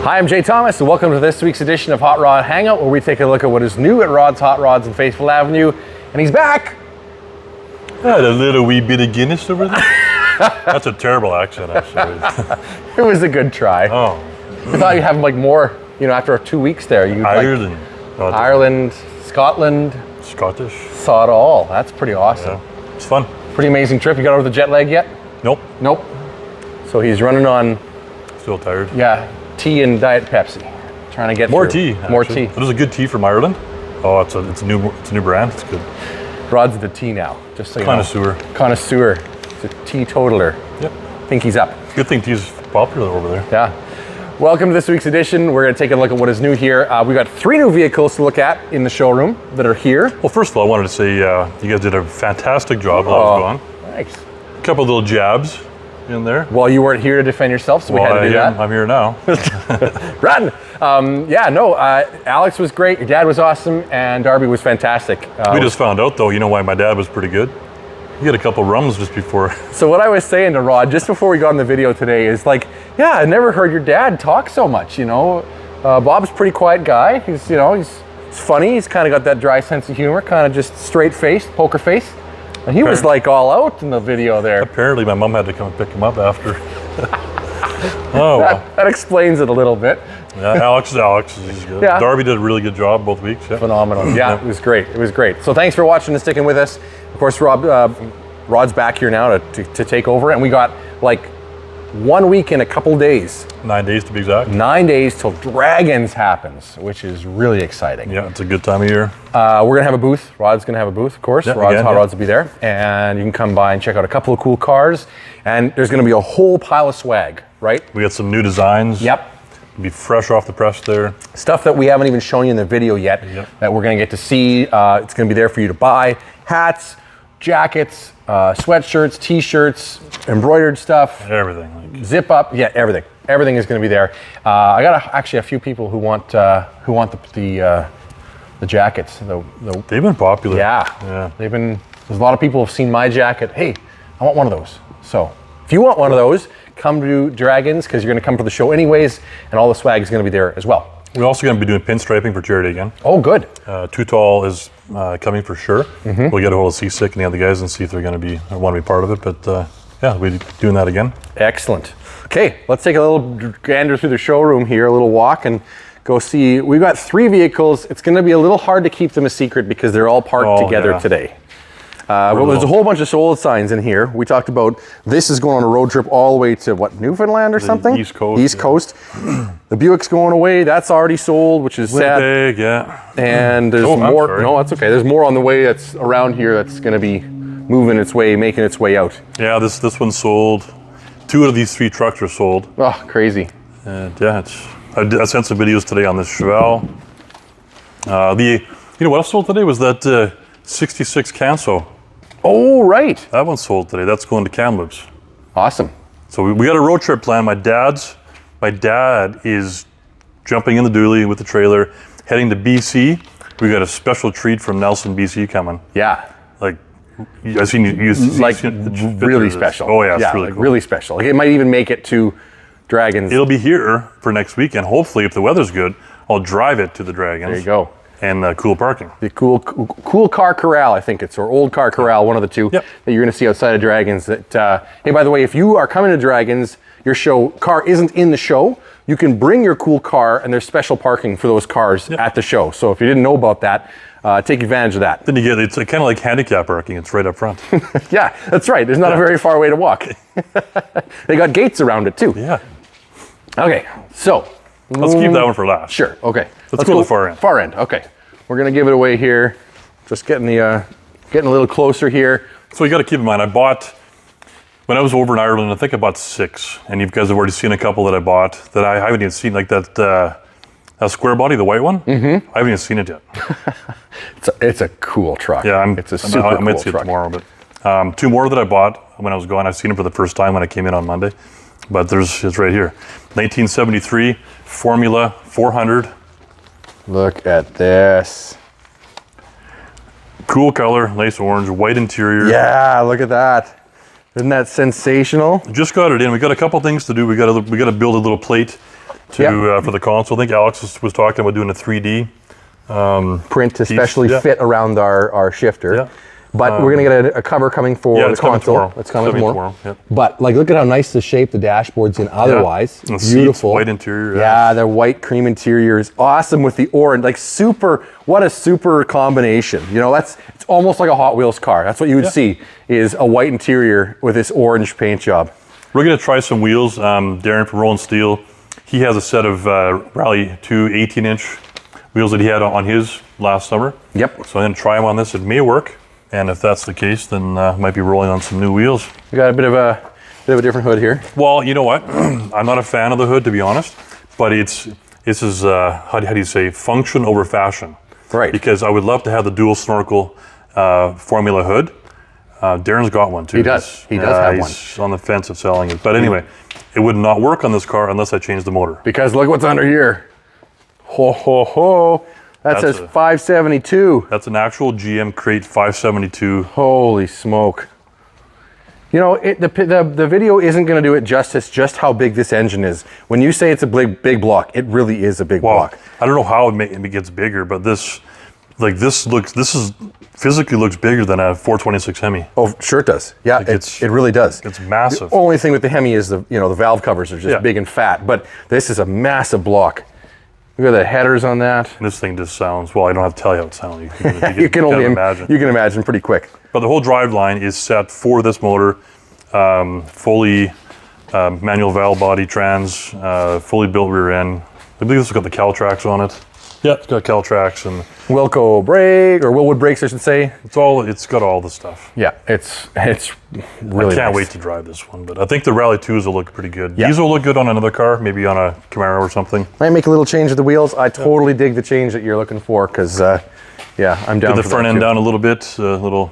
Hi, I'm Jay Thomas, and welcome to this week's edition of Hot Rod Hangout, where we take a look at what is new at Rod's Hot Rods in Faithfull Avenue. And he's back! Had a little wee bit of Guinness over there. That's a terrible accent, actually. It was a good try. Oh. I thought you'd have like more, after 2 weeks there. You'd Ireland. Like Ireland, Scotland. Scottish. Saw it all. That's pretty awesome. Yeah, it's fun. Pretty amazing trip. You got over the jet lag yet? Nope. Nope. So he's running on... Still tired. Yeah, tea and Diet Pepsi. Trying to get more through. tea. More actually. tea. There's a good tea from Ireland. Oh, it's a new brand. It's good. Rod's the tea now, just so you Connoisseur. know. Connoisseur. It's a teetotaler. Yep. Pinky's up. Good thing tea's popular over there. Yeah. Welcome to this week's edition. We're going to take a look at what is new here. We've got 3 new vehicles to look at in the showroom that are here. Well, first of all, I wanted to say you guys did a fantastic job while I was gone. Thanks. A couple little jabs in there. Well, you weren't here to defend yourself, so we had to do that. I'm here now. Run! Alex was great, your dad was awesome, and Darby was fantastic. We just found out, though, why my dad was pretty good? He had a couple rums just before. So what I was saying to Rod, just before we got on the video today, is like, yeah, I never heard your dad talk so much, Bob's a pretty quiet guy. He's funny. He's kind of got that dry sense of humor, kind of just straight-faced, poker face. And he was like all out in the video there. Apparently my mom had to come and pick him up after. That explains it a little bit. Yeah, Alex is Alex. He's good. Yeah. Darby did a really good job both weeks. Yeah. Phenomenal. Yeah, it was great. It was great. So thanks for watching and sticking with us. Of course, Rod's back here now to take over, and we got like 1 week and a couple days. 9 days to be exact. 9 days till Dragons happens, which is really exciting. Yeah, it's a good time of year. We're gonna have a booth. Rod's gonna have a booth, of course. Yeah, Rod's Hot Rods will be there, and you can come by and check out a couple of cool cars. And there's gonna be a whole pile of swag, right? We got some new designs. Yep. Be fresh off the press there. Stuff that we haven't even shown you in the video yet. Yep. That we're gonna get to see. It's gonna be there for you to buy. Hats, jackets, sweatshirts, t-shirts, embroidered stuff. Everything. Zip up, yeah, everything. Everything is going to be there. I got actually a few people who want the jackets. They've been popular. Yeah. There's a lot of people who have seen my jacket. Hey, I want one of those. So if you want one of those, come to Dragons, because you're going to come for the show anyways, and all the swag is going to be there as well. We're also going to be doing pinstriping for charity again. Oh, good. Too Tall is coming for sure. Mm-hmm. We'll get a hold of Seasick and the other guys and see if they're going to want to be part of it. But we'll be doing that again. Excellent. Okay, let's take a little gander through the showroom here, a little walk, and go see. We've got 3 vehicles. It's going to be a little hard to keep them a secret because they're all parked together today. But there's a whole bunch of sold signs in here. We talked about this is going on a road trip all the way to Newfoundland or something? East Coast. East Coast. The Buick's going away. That's already sold, which is sad. Big, yeah. And there's more. No, that's okay. There's more on the way that's around here that's going to be moving its way, making its way out. Yeah, this one's sold. 2 out of these 3 trucks are sold. Oh, crazy. And I sent some videos today on this Chevelle. What else sold today was that 66 Canso. Oh, right. That one's sold today. That's going to Kamloops. Awesome. So we got a road trip planned. My dad is jumping in the dually with the trailer, heading to BC. We got a special treat from Nelson, BC coming. Yeah. Like, I've seen you really special. Oh yeah, it's really cool. Really special. Like, it might even make it to Dragons. It'll be here for next week, and hopefully, if the weather's good, I'll drive it to the Dragons. There you go. And cool parking. The cool car corral, I think or old car corral, one of the two that you're going to see outside of Dragons. That hey, by the way, if you are coming to Dragons, your car isn't in the show. You can bring your cool car, and there's special parking for those cars at the show. So if you didn't know about that, take advantage of that. Then it's kind of like handicap parking. It's right up front. Yeah, that's right. There's not a very far way to walk. They got gates around it too. Yeah. Okay, so let's keep that one for last. Sure. Okay. Let's go to the far end. Far end. Okay. We're gonna give it away here. Just getting a little closer here. So you got to keep in mind, when I was over in Ireland, I think I bought 6, and you guys have already seen a couple that I bought that I haven't even seen, like that square body, the white one. Mm-hmm. I haven't even seen it yet. It's a cool truck. Yeah, it's a super cool truck. I might see it tomorrow, but 2 more that I bought when I was gone. I've seen them for the first time when I came in on Monday, but it's right here. 1973 Formula 400. Look at this. Cool color, nice orange, white interior. Yeah, look at that. Isn't that sensational? Just got it in. We got a couple things to do. We got to build a little plate to for the console. I think Alex was talking about doing a 3D print to especially fit around our shifter. Yeah. But we're gonna get a cover coming for the console. It's coming tomorrow. Yep. But like, look at how nice the shape the dashboard's in. Otherwise, and beautiful. Seats, white interior. Yeah, the white cream interior is awesome with the orange. Like super, what a super combination. You know, it's almost like a Hot Wheels car. That's what you would see is a white interior with this orange paint job. We're gonna try some wheels. Darren from Rolling Steel, he has a set of Rally 2 18-inch wheels that he had on his last summer. Yep. So I'm gonna try them on this. It may work. And if that's the case, then might be rolling on some new wheels. We got a bit of a different hood here. Well, you know what? I'm not a fan of the hood, to be honest. But this is how do you say, function over fashion? Right. Because I would love to have the dual snorkel Formula hood. Darren's got one too. He does. He does have one. He's on the fence of selling it. But anyway, it would not work on this car unless I changed the motor. Because look what's under here. Ho ho ho. That says 572. That's an actual GM Crate 572. Holy smoke. You know, the video isn't going to do it justice just how big this engine is. When you say it's a big block, it really is a big block. I don't know how it gets bigger, but this physically looks bigger than a 426 Hemi. Oh, sure it does. Yeah, Like it really does. It's massive. The only thing with the Hemi is the valve covers are just big and fat, but this is a massive block. Look at the headers on that. And this thing just sounds, well, I don't have to tell you how it sounds. You can only imagine. You can imagine pretty quick. But the whole drive line is set for this motor, fully manual valve body trans, fully built rear end. I believe this has got the Caltrax on it. Yeah, it's got Caltrax and Wilco brake, or Wilwood brakes, I should say. it's got all the stuff. Yeah, it's really I can't nice. wait to drive this one, but I think the Rally 2s will look pretty good. Yeah. These will look good on another car, maybe on a Camaro or something. Might make a little change of the wheels. I totally dig the change that you're looking for, because I'm down Get for the front that end too. down a little bit, little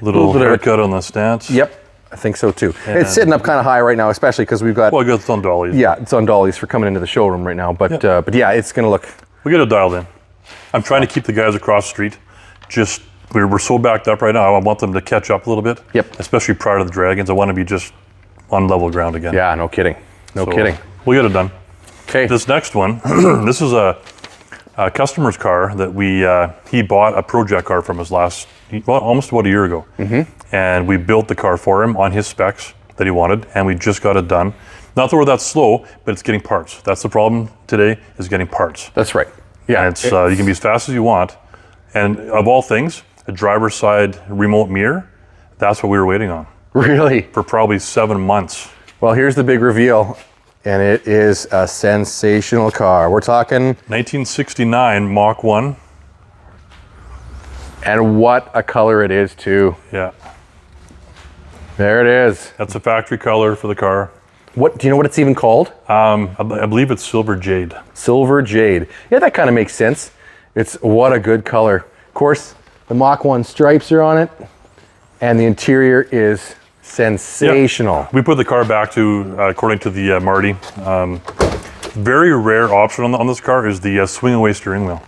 bit of a- haircut on the stance. Yep, I think so too. It's sitting up kind of high right now, especially because we've got Well, I got it on dollies. yeah, it's on dollies for coming into the showroom right now. But yeah, it's gonna look. We get it dialed in. I'm trying to keep the guys across the street. We're so backed up right now. I want them to catch up a little bit. Yep. Especially prior to the Dragons. I want to be just on level ground again. Yeah, no kidding, no So, kidding. We'll get it done. Okay. This next one, this is a customer's car that he bought a project car from us almost about a year ago. Mm-hmm. And we built the car for him on his specs that he wanted, and we just got it done. Not that we're that slow, but it's getting parts. That's the problem today, is getting parts. That's right. Yeah, And you can be as fast as you want. And of all things, a driver's side remote mirror, that's what we were waiting on really. for probably 7 months. Well, here's the big reveal, and it is a sensational car. We're talking, 1969 Mach 1. and what a color it is too. Yeah, There it is. that's a factory color for the car. What do you know what it's even called? I believe it's silver jade. Silver jade. Yeah, that kind of makes sense. It's what a good color. Of course, the Mach 1 stripes are on it, and the interior is sensational. We put the car back to, according to the Marty, very rare option on this car is the swing away steering wheel.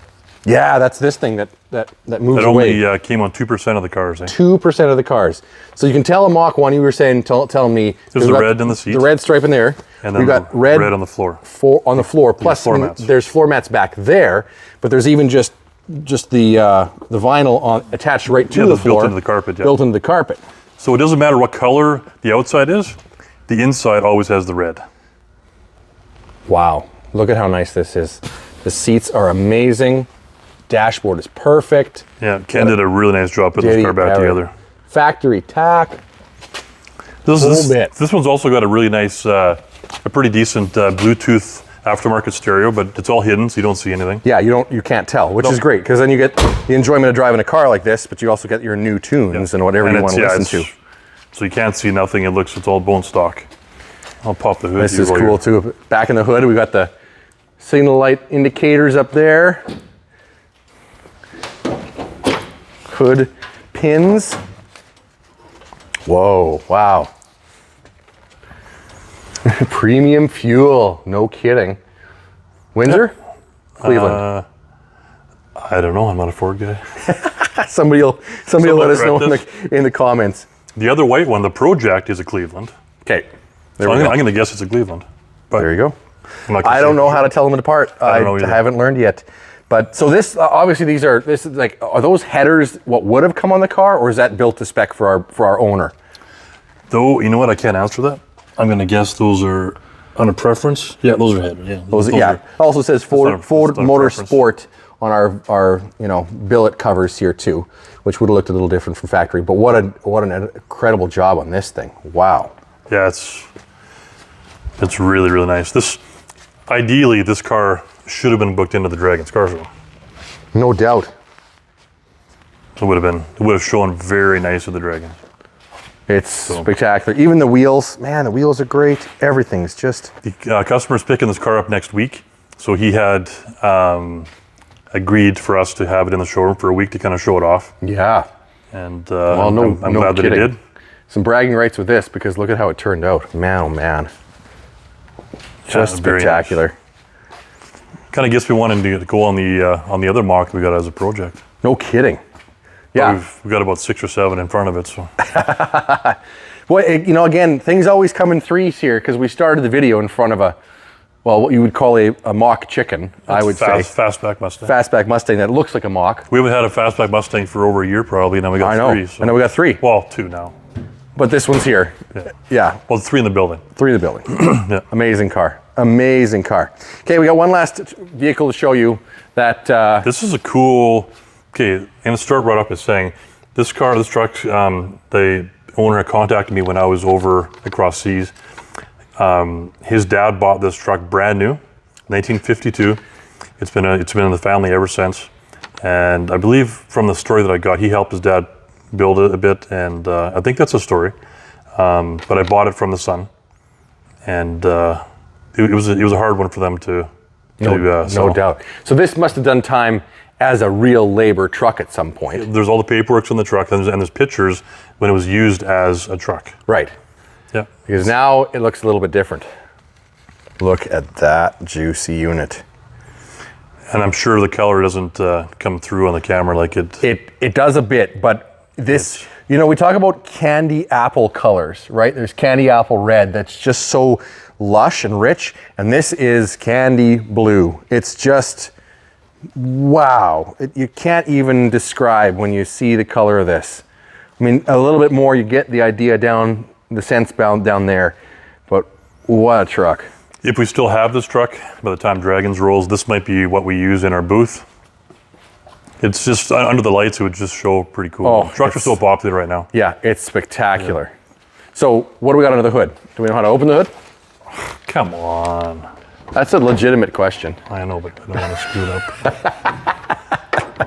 Yeah, that's this thing that moves That away. only came on 2% of the cars. 2% of the cars. So you can tell a Mach 1, you were saying, telling me. There's we've the got red in the seat. The red stripe in there. And then we've got the red on the floor. On the floor. Plus, floor mats. there's floor mats back there, but there's even just the vinyl attached right to the floor. Built into the carpet, yeah. Built into the carpet. So it doesn't matter what color the outside is, the inside always has the red. Wow. Look at how nice this is. The seats are amazing. Dashboard is perfect. Yeah, Ken did a really nice job putting this car back together. Factory tack. This one's also got a really nice, a pretty decent Bluetooth aftermarket stereo, but it's all hidden, so you don't see anything. Yeah, you can't tell, which is great, because then you get the enjoyment of driving a car like this, but you also get your new tunes and whatever you want to listen to. So you can't see nothing. It's all bone stock. I'll pop the hood. This is cool too. Back in the hood, we got the signal light indicators up there. Hood pins. Whoa, wow. Premium fuel, no kidding. Windsor? Cleveland. I don't know, I'm not a Ford guy. Somebody will let us know in the comments. The other white one, the Project, is a Cleveland. Okay, So I'm going to guess it's a Cleveland. But there you go. I don't know how to tell them apart. I don't know either. haven't learned yet. But so this, obviously this is like, are those headers what would have come on the car, or is that built to spec for our owner? Though, you know what? I can't answer that. I'm going to guess those are on a preference. Yeah, those are headers. Yeah, those are, it also says Ford not a Motorsport on our billet covers here too, which would have looked a little different from factory. But what an incredible job on this thing! Wow. Yeah, it's really, really nice. Ideally, this car should have been booked into the Dragons car show. No doubt. It would have shown very nice with the Dragons. It's spectacular. Even the wheels, man, the wheels are great. Everything's just... The customer's picking this car up next week. So he had agreed for us to have it in the showroom for a week to kind of show it off. Yeah. And I'm glad that he did. Some bragging rights with this, because look at how it turned out. Man, oh man. Just spectacular. Nice. Kind of gets me wanting to go on the other Mach we got as a project. No kidding. Yeah, we've got about 6 or 7 in front of it. So, well, again, things always come in threes here, because we started the video in front of what you would call a Mach chicken. I would say fastback Mustang. Fastback Mustang that looks like a Mach. We haven't had a fastback Mustang for over a year probably. Now we got 3. So. I know we got 3. Well, 2 now. But this one's here. Yeah. Well, 3 in the building. 3 in the building. Yeah. Amazing car. Amazing car. Okay, we got one last vehicle to show you that. This is a cool. Okay, I'm gonna start right up as saying, this truck, the owner had contacted me when I was over across seas. His dad bought this truck brand new, 1952. It's been in the family ever since. And I believe from the story that I got, he helped his dad build it a bit, and I think that's a story. But I bought it from the son, and it was a hard one for them to sell. No doubt. So this must have done time as a real labor truck at some point. There's all the paperwork on the truck, and there's pictures when it was used as a truck. Right. Yeah. Because now it looks a little bit different. Look at that juicy unit. And I'm sure the color doesn't come through on the camera like it. It does a bit, but this, we talk about candy apple colors, right? There's candy apple red that's just so lush and rich, and this is candy blue. It's just, wow. You can't even describe when you see the color of this. I mean, a little bit more, you get the idea down, the sense bound down there, but what a truck. If we still have this truck, by the time Dragons rolls, this might be what we use in our booth. It's just, under the lights, it would just show pretty cool. Oh, trucks are so popular right now. Yeah, it's spectacular. Yeah. So, what do we got under the hood? Do we know how to open the hood? Come on. That's a legitimate question. I know, but I don't want to screw it up.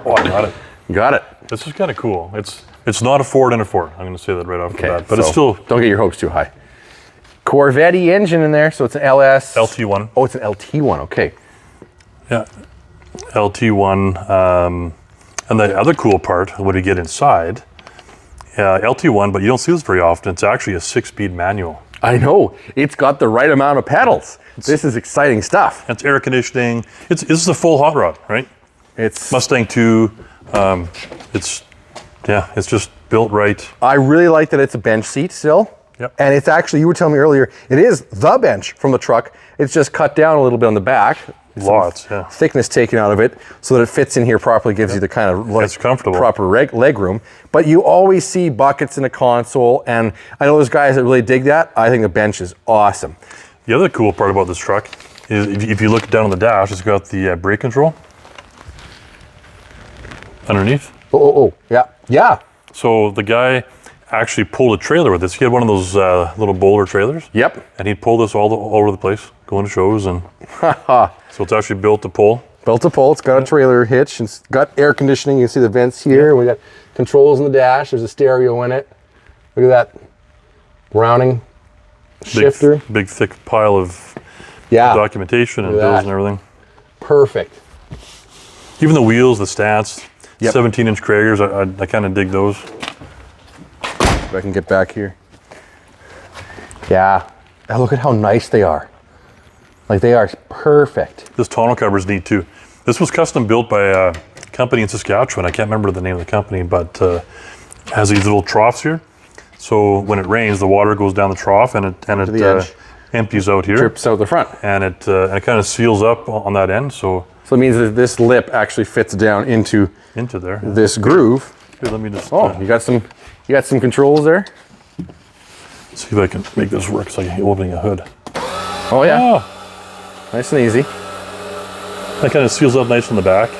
Oh, I got it. Got it. This is kind of cool. It's not a Ford and a Ford. I'm going to say that right off the bat. But it's still... Don't get your hopes too high. Corvette engine in there, so it's an LS... LT1. Oh, it's an LT1, okay. Yeah, LT1. And the other cool part, when you get inside, LT1, but you don't see this very often, it's actually a 6-speed manual. I know. It's got the right amount of pedals. This is exciting stuff. It's air conditioning. This is a full hot rod, right? It's Mustang 2. It's just built right. I really like that it's a bench seat still. Yep. And it's actually, you were telling me earlier, it is the bench from the truck. It's just cut down a little bit on the back. Lots, yeah. Thickness taken out of it so that it fits in here properly, gives you the kind of it's comfortable. Proper leg room. But you always see buckets in the console, and I know there's guys that really dig that. I think the bench is awesome. The other cool part about this truck is if you look down on the dash, it's got the brake control underneath. Oh, yeah. So the guy actually pulled a trailer with this. He had one of those little bowler trailers. Yep. And he'd pull this all over the place, going to shows, and so it's actually built to pull. Built to pull. It's got a trailer hitch. It's got air conditioning. You can see the vents here. We got controls in the dash. There's a stereo in it. Look at that Browning shifter. Big thick pile of documentation and bills and everything. Perfect. Even the wheels, the stance, 17-inch Kragers. I kind of dig those. If I can get back here. Yeah. Now look at how nice they are. Like, they are perfect. This tonneau cover is neat too. This was custom built by a company in Saskatchewan. I can't remember the name of the company, but it has these little troughs here. So when it rains, the water goes down the trough and it empties out here. Drips out the front. And it kind of seals up on that end. So it means that this lip actually fits down into there. This groove. Here, let me just. You got some controls there. See if I can make this work. It's like opening a hood. Oh yeah. Nice and easy. That kind of seals up nice on the back.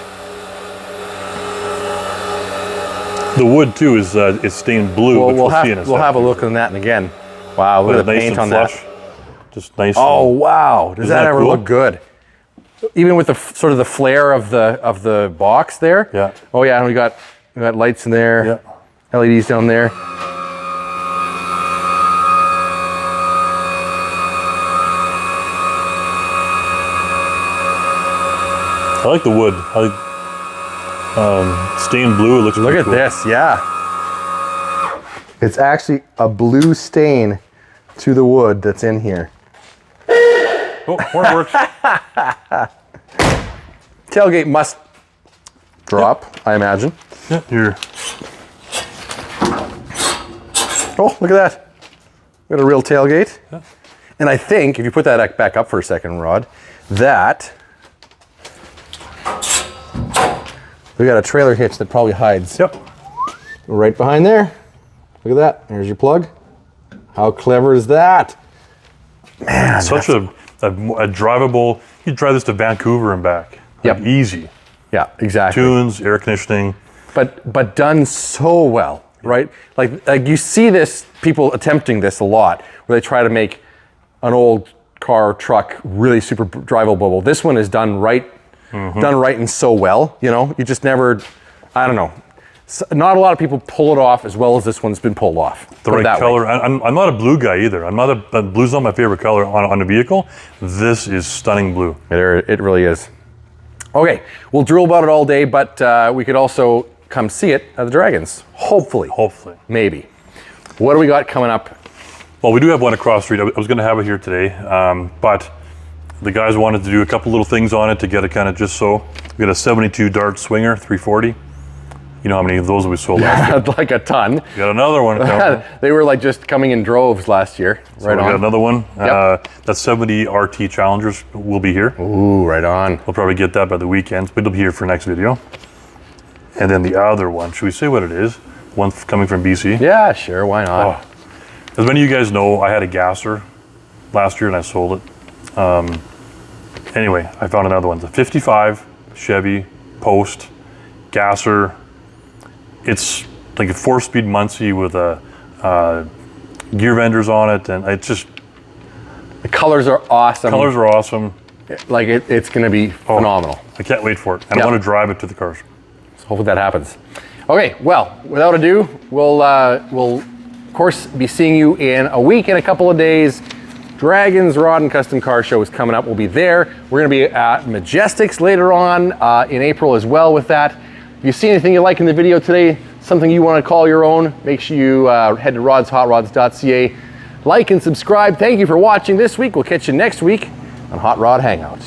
The wood too is stained blue, which we'll see in a second. We'll have a look on that and again. Wow, look at the paint on that. Just nice. Oh wow, does that ever look good? Even with the sort of the flare of the box there. Yeah. Oh yeah, and we got lights in there. Yeah. LEDs down there. I like the wood. I like stained blue. It looks Look at cool. this, yeah. It's actually a blue stain to the wood that's in here. Oh, more works. Tailgate must drop, I imagine. Yeah, here. Oh, look at that. We got a real tailgate. Yeah. And I think, if you put that back up for a second, Rod, that we got a trailer hitch that probably hides. Yep. Right behind there. Look at that. There's your plug. How clever is that? Man, such a drivable. You drive this to Vancouver and back. Yep. Easy. Yeah, exactly. Tunes, air conditioning. But done so well, right? Like you see this, people attempting this a lot, where they try to make an old car, truck really super drivable. This one is done right, done right and so well. You know, you just never, I don't know. Not a lot of people pull it off as well as this one's been pulled off. The right color. I'm not a blue guy either. I'm not blue's not my favorite color on a vehicle. This is stunning blue. It really is. Okay, we'll drill about it all day, but we could also come see it at the Dragons. Hopefully. Hopefully. Maybe. What do we got coming up? Well, we do have one across the street. I was going to have it here today, but the guys wanted to do a couple little things on it to get it kind of just so. We got a 72 Dart Swinger 340. You know how many of those we sold last year? Like a ton. We got another one. They were like just coming in droves last year. So we got another one. Yep. That 70 RT Challengers will be here. Ooh, right on. We'll probably get that by the weekends, but it'll be here for next video. And then the other one, should we say what it is? One coming from BC. Yeah, sure, why not? Oh. As many of you guys know, I had a gasser last year and I sold it. Anyway, I found another one. It's a 55 Chevy Post gasser. It's like a 4-speed Muncie with a gear vendors on it, and it's just... The colors are awesome. Colors are awesome. Like it's going to be phenomenal. I can't wait for it. And I want to drive it to the cars. So hopefully that happens. Okay, well, without ado, we'll of course be seeing you in a week and a couple of days. Dragons Rod and Custom Car Show is coming up. We'll be there. We're going to be at Majestics later on in April as well with that. If you see anything you like in the video today, something you want to call your own, make sure you head to rodshotrods.ca. Like and subscribe. Thank you for watching this week. We'll catch you next week on Hot Rod Hangout.